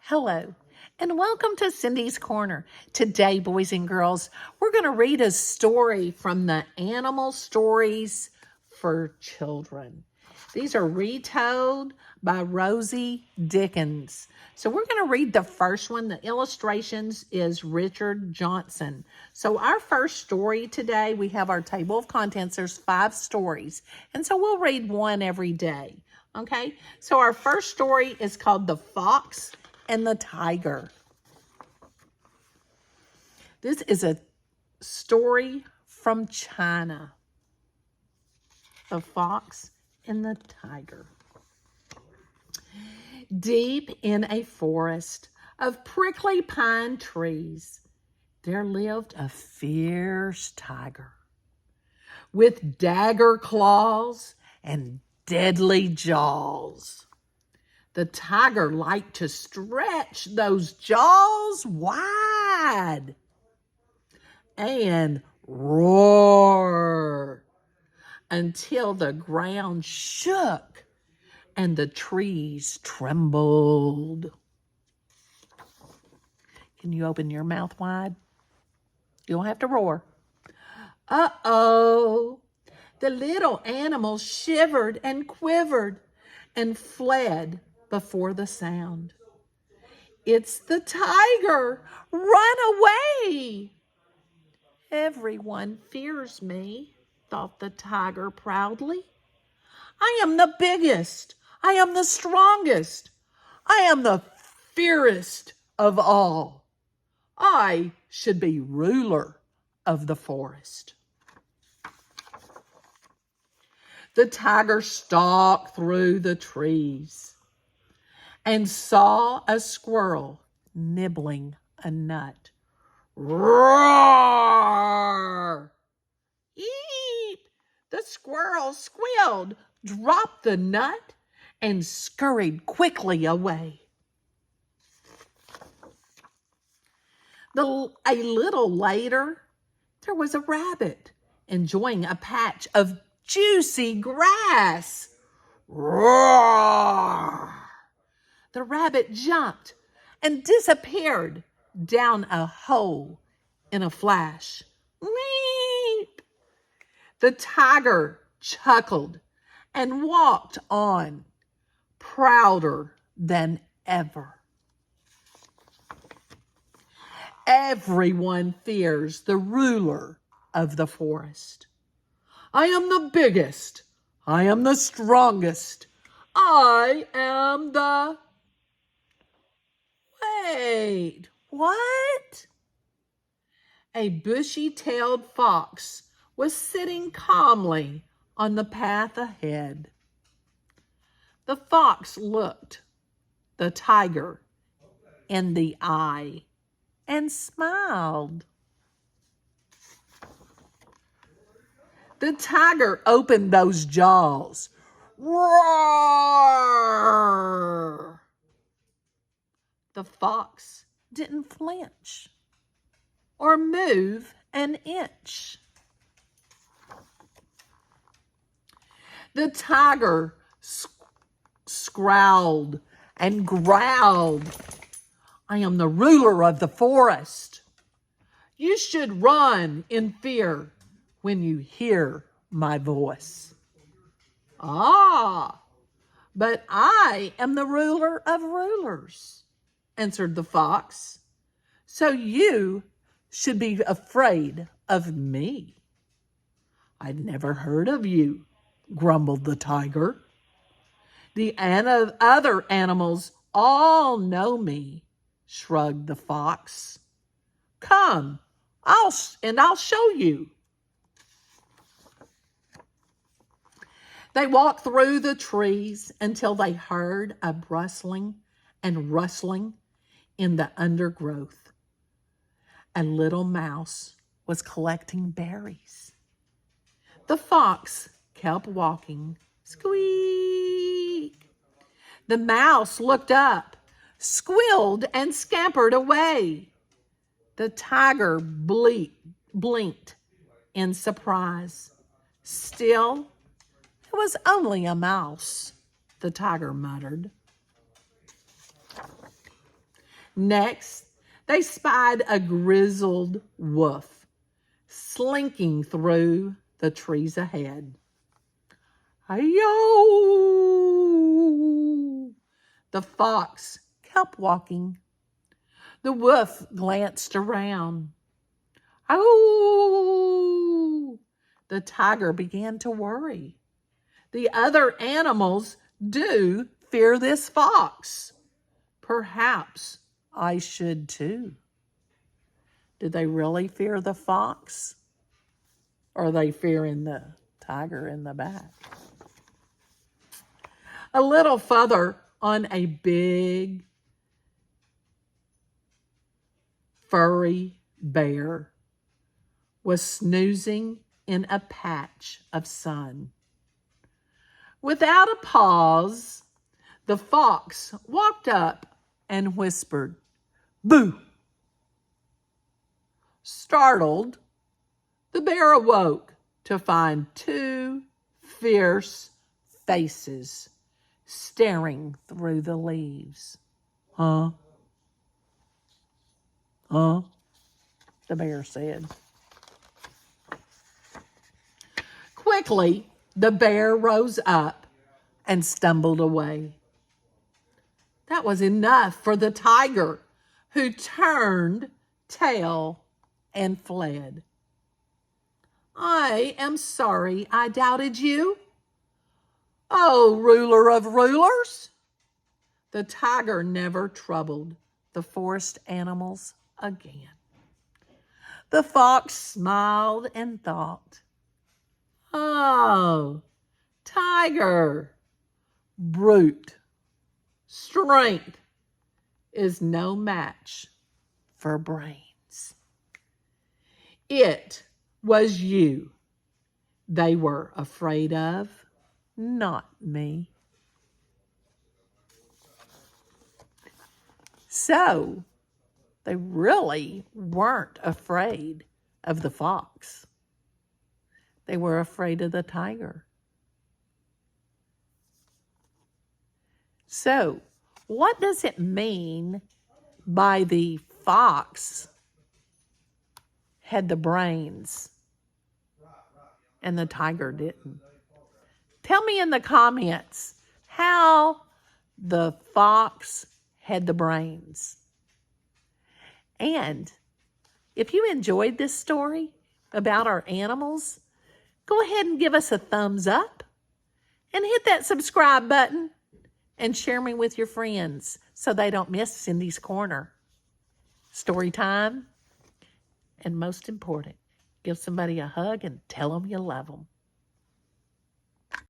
Hello, and welcome to Cindy's Corner. Today, boys and girls, we're going to read a story from the Animal Stories for Children. These are retold by Rosie Dickens. So we're going to read the first one. The illustrations is Richard Johnson. So our first story today, we have our table of contents. There's 5 stories, and so we'll read one every day. Okay, so our first story is called The Fox and the Tiger. This is a story from China. The Fox and the Tiger. Deep in a forest of prickly pine trees, there lived a fierce tiger with dagger claws and deadly jaws. The tiger liked to stretch those jaws wide and roar until the ground shook and the trees trembled. Can you open your mouth wide? You don't have to roar. Uh-oh. The little animal shivered and quivered and fled before the sound. It's the tiger! Run away! Everyone fears me, thought the tiger proudly. I am the biggest. I am the strongest. I am the fiercest of all. I should be ruler of the forest. The tiger stalked through the trees and saw a squirrel nibbling a nut. Roar! Eep! The squirrel squealed, dropped the nut, and scurried quickly away. A little later, there was a rabbit enjoying a patch of juicy grass. Roar! The rabbit jumped and disappeared down a hole in a flash. Weep! The tiger chuckled and walked on, prouder than ever. Everyone fears the ruler of the forest. I am the biggest. I am the strongest. I am the... Wait, what? A bushy-tailed fox was sitting calmly on the path ahead. The fox looked the tiger in the eye and smiled. The tiger opened those jaws. Roar! The fox didn't flinch or move an inch. The tiger scowled and growled. I am the ruler of the forest. You should run in fear when you hear my voice. Ah, but I am the ruler of rulers, answered the fox. So you should be afraid of me. I'd never heard of you, grumbled the tiger. The other animals all know me, shrugged the fox. Come, I'll show you. They walked through the trees until they heard a rustling and rustling in the undergrowth. A little mouse was collecting berries. The fox kept walking. Squeak! The mouse looked up, squealed, and scampered away. The tiger blinked in surprise. Still, it was only a mouse, the tiger muttered. Next, they spied a grizzled wolf slinking through the trees ahead. Ayo! The fox kept walking. The wolf glanced around. Oh! The tiger began to worry. The other animals do fear this fox. Perhaps I should too. Did they really fear the fox? Or are they fearing the tiger in the back? A little further on, a big, furry bear was snoozing in a patch of sun. Without a pause, the fox walked up and whispered, "Boo!" Startled, the bear awoke to find two fierce faces staring through the leaves. Huh? Huh? The bear said. Quickly, the bear rose up and stumbled away. That was enough for the tiger, who turned tail and fled. I am sorry I doubted you. Oh, ruler of rulers. The tiger never troubled the forest animals again. The fox smiled and thought, oh, tiger, brute strength is no match for brains. It was you they were afraid of, not me. So they really weren't afraid of the fox. They were afraid of the tiger. So, what does it mean by the fox had the brains and the tiger didn't? Tell me in the comments how the fox had the brains. And if you enjoyed this story about our animals, go ahead and give us a thumbs up and hit that subscribe button and share me with your friends so they don't miss Cindy's Corner. Story time. And most important, give somebody a hug and tell them you love them.